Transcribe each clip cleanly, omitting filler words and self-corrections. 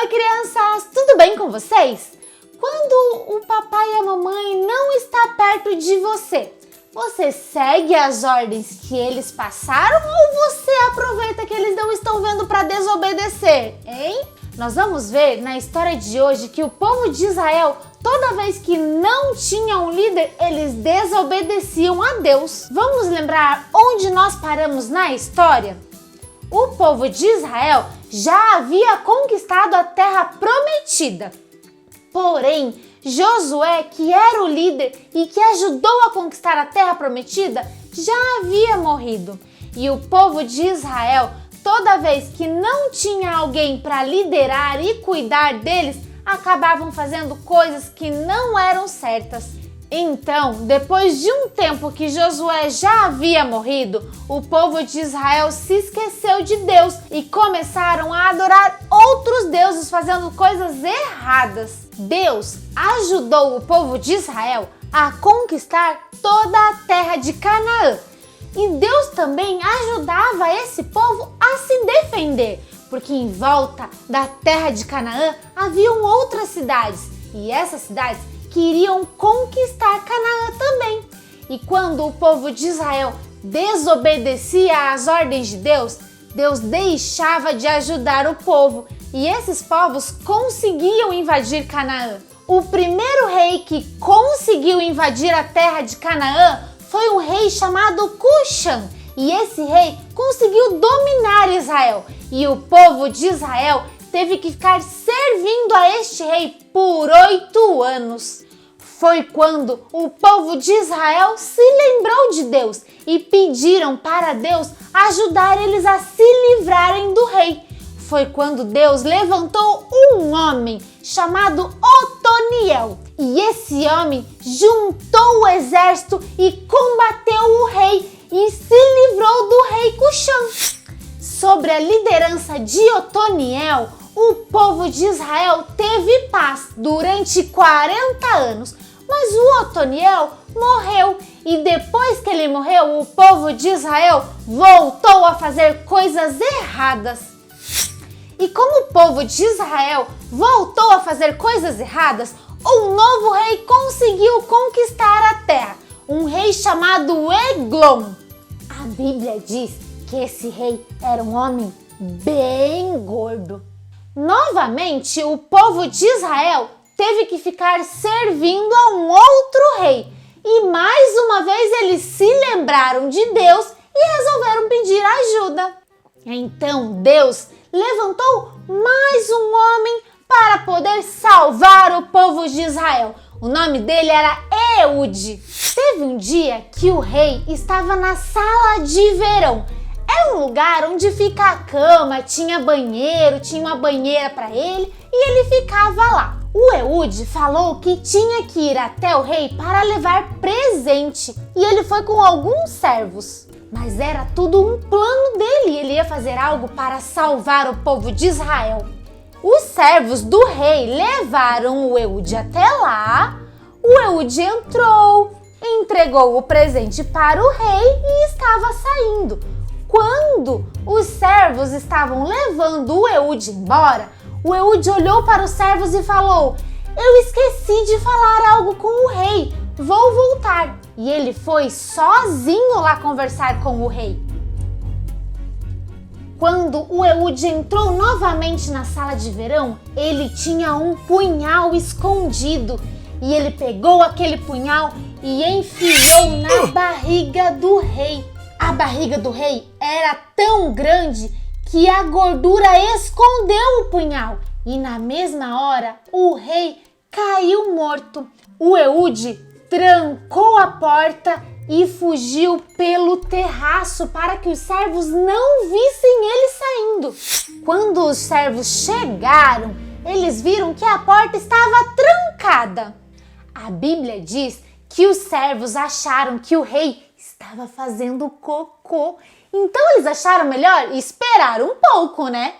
Oi, crianças! Tudo bem com vocês? Quando o papai e a mamãe não estão perto de você, você segue as ordens que eles passaram ou você aproveita que eles não estão vendo para desobedecer, hein? Nós vamos ver na história de hoje que o povo de Israel, toda vez que não tinha um líder, eles desobedeciam a Deus. Vamos lembrar onde nós paramos na história? O povo de Israel já havia conquistado a terra prometida. Porém, Josué, que era o líder e que ajudou a conquistar a terra prometida, já havia morrido. E o povo de Israel, toda vez que não tinha alguém para liderar e cuidar deles, acabavam fazendo coisas que não eram certas. Então, depois de um tempo que Josué já havia morrido, o povo de Israel se esqueceu de Deus e começaram a adorar outros deuses, fazendo coisas erradas. Deus ajudou o povo de Israel a conquistar toda a terra de Canaã. E Deus também ajudava esse povo a se defender, porque em volta da terra de Canaã haviam outras cidades, e essas cidades queriam conquistar Canaã também. E quando o povo de Israel desobedecia às ordens de Deus, Deus deixava de ajudar o povo e esses povos conseguiam invadir Canaã. O primeiro rei que conseguiu invadir a terra de Canaã foi um rei chamado Cuxã, e esse rei conseguiu dominar Israel, e o povo de Israel teve que ficar servindo a este rei por 8 anos. Foi quando o povo de Israel se lembrou de Deus e pediram para Deus ajudar eles a se livrarem do rei. Foi quando Deus levantou um homem chamado Otoniel. E esse homem juntou o exército e combateu o rei e se livrou do rei Cuxã. Sobre a liderança de Otoniel, o povo de Israel teve paz durante 40 anos, mas o Otoniel morreu e depois que ele morreu, o povo de Israel voltou a fazer coisas erradas. E como o povo de Israel voltou a fazer coisas erradas, um novo rei conseguiu conquistar a terra, um rei chamado Eglon. A Bíblia diz que esse rei era um homem bem gordo. Novamente, o povo de Israel teve que ficar servindo a um outro rei. E mais uma vez eles se lembraram de Deus e resolveram pedir ajuda. Então Deus levantou mais um homem para poder salvar o povo de Israel. O nome dele era Eude. Teve um dia que o rei estava na sala de verão. É um lugar onde fica a cama, tinha banheiro, tinha uma banheira para ele e ele ficava lá. O Eude falou que tinha que ir até o rei para levar presente e ele foi com alguns servos. Mas era tudo um plano dele, ele ia fazer algo para salvar o povo de Israel. Os servos do rei levaram o Eude até lá, o Eude entrou, entregou o presente para o rei e estava saindo. Quando os servos estavam levando o Eude embora, o Eude olhou para os servos e falou: "Eu esqueci de falar algo com o rei, vou voltar." E ele foi sozinho lá conversar com o rei. Quando o Eude entrou novamente na sala de verão, ele tinha um punhal escondido e ele pegou aquele punhal e enfiou na barriga do rei. A barriga do rei era tão grande que a gordura escondeu o punhal e na mesma hora o rei caiu morto. O Eude trancou a porta e fugiu pelo terraço para que os servos não vissem ele saindo. Quando os servos chegaram, eles viram que a porta estava trancada. A Bíblia diz que os servos acharam que o rei estava fazendo cocô. Então eles acharam melhor esperar um pouco, né?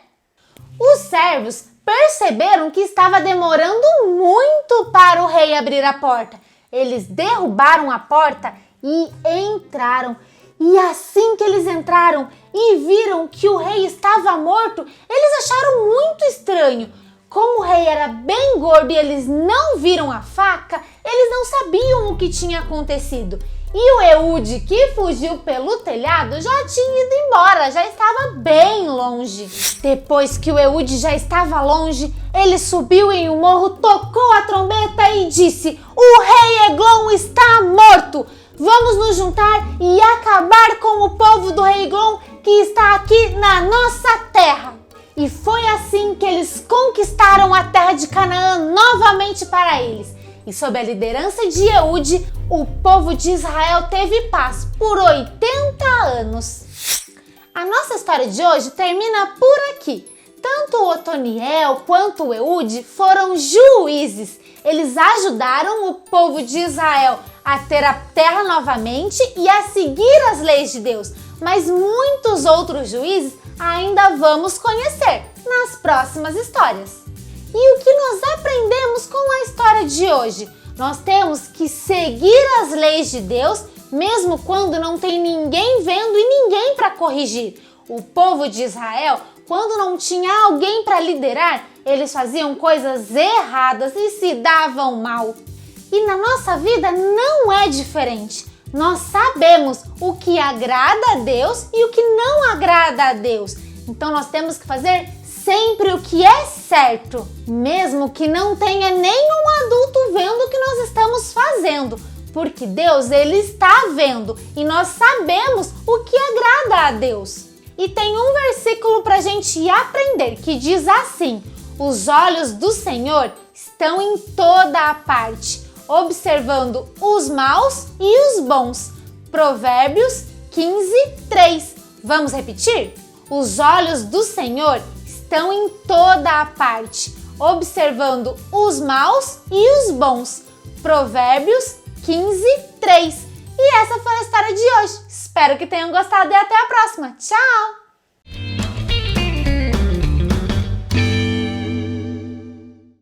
Os servos perceberam que estava demorando muito para o rei abrir a porta. Eles derrubaram a porta e entraram. E assim que eles entraram e viram que o rei estava morto, eles acharam muito estranho. Como o rei era bem gordo e eles não viram a faca, eles não sabiam o que tinha acontecido. E o Eude, que fugiu pelo telhado, já tinha ido embora, já estava bem longe. Depois que o Eude já estava longe, ele subiu em um morro, tocou a trombeta e disse: "O rei Eglon está morto! Vamos nos juntar e acabar com o povo do rei Eglon que está aqui na nossa terra." E foi assim que eles conquistaram a terra de Canaã novamente para eles. E sob a liderança de Eude, o povo de Israel teve paz por 80 anos. A nossa história de hoje termina por aqui. Tanto o Otoniel quanto o Eude foram juízes. Eles ajudaram o povo de Israel a ter a terra novamente e a seguir as leis de Deus. Mas muitos outros juízes ainda vamos conhecer nas próximas histórias. E o que nós aprendemos com a história de hoje? Nós temos que seguir as leis de Deus, mesmo quando não tem ninguém vendo e ninguém para corrigir. O povo de Israel, quando não tinha alguém para liderar, eles faziam coisas erradas e se davam mal. E na nossa vida não é diferente. Nós sabemos o que agrada a Deus e o que não agrada a Deus. Então nós temos que fazer sempre o que é certo, mesmo que não tenha nenhum adulto vendo o que nós estamos fazendo, porque Deus, ele está vendo e nós sabemos o que agrada a Deus. E tem um versículo para a gente aprender que diz assim: "Os olhos do Senhor estão em toda a parte, observando os maus e os bons." Provérbios 15:3. Vamos repetir? Os olhos do Senhor estão em toda a parte, observando os maus e os bons. Provérbios 15:3. E essa foi a história de hoje. Espero que tenham gostado e até a próxima. Tchau!